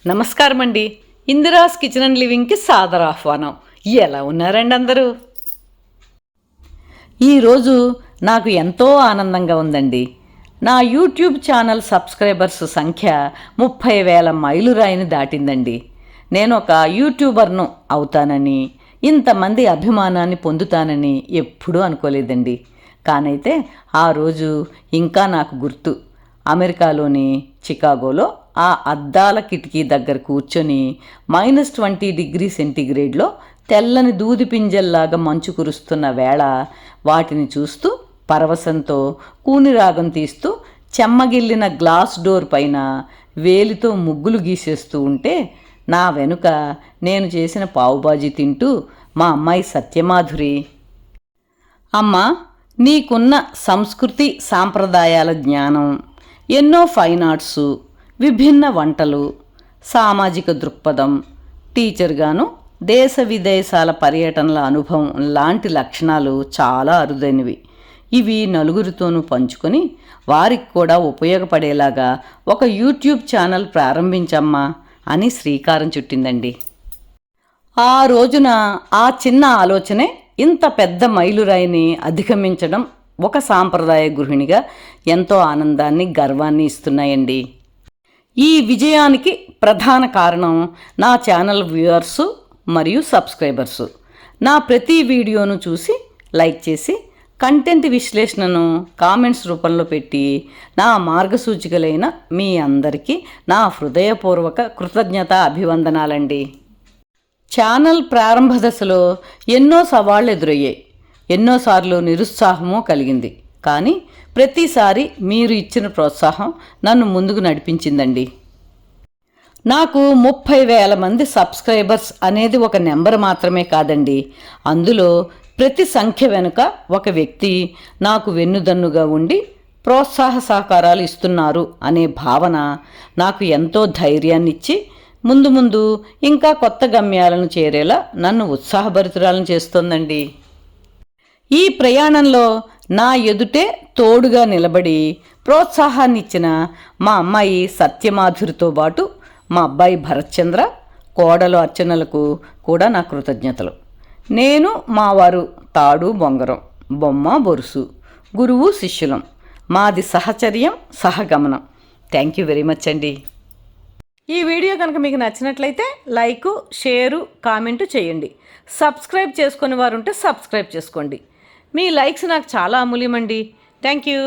నమస్కారం అండి. Indira's kitchen and లివింగ్కి సాదర ఆహ్వానం. ఎలా ఉన్నారండి అందరూ? ఈరోజు నాకు ఎంతో ఆనందంగా ఉందండి. నా యూట్యూబ్ ఛానల్ సబ్స్క్రైబర్స్ సంఖ్య 30,000 మైలురాయిని దాటిందండి. నేను ఒక యూట్యూబర్ను అవుతానని, ఇంతమంది అభిమానాన్ని పొందుతానని ఎప్పుడూ అనుకోలేదండి. కానైతే ఆ రోజు ఇంకా నాకు గుర్తు. అమెరికాలోని చికాగోలో ఆ అద్దాల కిటికీ దగ్గర కూర్చొని -20 డిగ్రీ సెంటీగ్రేడ్లో తెల్లని దూది పింజల్లాగా మంచు కురుస్తున్న వేళ వాటిని చూస్తూ పరవశంతో కూనిరాగం తీస్తూ చెమ్మగిల్లిన గ్లాస్ డోర్ పైన వేలితో ముగ్గులు గీసేస్తూ ఉంటే నా వెనుక నేను చేసిన పావుబాజీ తింటూ మా అమ్మాయి సత్యమాధురి, అమ్మా, నీకున్న సంస్కృతి సాంప్రదాయాల జ్ఞానం, ఎన్నో ఫైన్ ఆర్ట్సు, విభిన్న వంటలు, సామాజిక దృక్పథం, టీచర్గాను దేశ విదేశాల పర్యటనల అనుభవం లాంటి లక్షణాలు చాలా అరుదైనవి. ఇవి నలుగురితోనూ పంచుకొని వారికి కూడా ఉపయోగపడేలాగా ఒక యూట్యూబ్ ఛానల్ ప్రారంభించమ్మా అని శ్రీకారం చుట్టిందండి. ఆ రోజున ఆ చిన్న ఆలోచనే ఇంత పెద్ద మైలురాయిని అధిగమించడం ఒక సాంప్రదాయ గృహిణిగా ఎంతో ఆనందాన్ని, గర్వాన్ని ఇస్తున్నాయండి. ఈ విజయానికి ప్రధాన కారణం నా ఛానల్ వ్యూవర్సు మరియు సబ్స్క్రైబర్సు. నా ప్రతి వీడియోను చూసి లైక్ చేసి కంటెంట్ విశ్లేషణను కామెంట్స్ రూపంలో పెట్టి నా మార్గసూచికలైన మీ అందరికీ నా హృదయపూర్వక కృతజ్ఞత అభివందనాలండి. ఛానల్ ప్రారంభ దశలో ఎన్నో సవాళ్లు ఎదురయ్యాయి. ఎన్నోసార్లు నిరుత్సాహమూ కలిగింది. కానీ ప్రతిసారి మీరు ఇచ్చిన ప్రోత్సాహం నన్ను ముందుకు నడిపించిందండి. నాకు 30,000 మంది సబ్స్క్రైబర్స్ అనేది ఒక నెంబర్ మాత్రమే కాదండి. అందులో ప్రతి సంఖ్య వెనుక ఒక వ్యక్తి నాకు వెన్నుదన్నుగా ఉండి ప్రోత్సాహ సహకారాలు ఇస్తున్నారు అనే భావన నాకు ఎంతో ధైర్యాన్నిచ్చి ముందు ముందు ఇంకా కొత్త గమ్యాలను చేరేలా నన్ను ఉత్సాహభరితురాలను చేస్తోందండి. ఈ ప్రయాణంలో నా ఎదుటే తోడుగా నిలబడి ప్రోత్సాహాన్నిచ్చిన మా అమ్మాయి సత్యమాధురితో పాటు మా అబ్బాయి భరత్చంద్ర, కోడలు అర్చనలకు కూడా నా కృతజ్ఞతలు. నేను మా వారు తాడు బొంగరం, బొమ్మ బొరుసు, గురువు శిష్యులం. మాది సహచర్యం, సహగమనం. థ్యాంక్ యూ వెరీ మచ్ అండి. ఈ వీడియో కనుక మీకు నచ్చినట్లయితే లైకు, షేరు, కామెంటు చేయండి. సబ్స్క్రైబ్ చేసుకునే వారు ఉంటే సబ్స్క్రైబ్ చేసుకోండి. మీ లైక్స్ నాకు చాలా అమూల్యమండి. Thank you.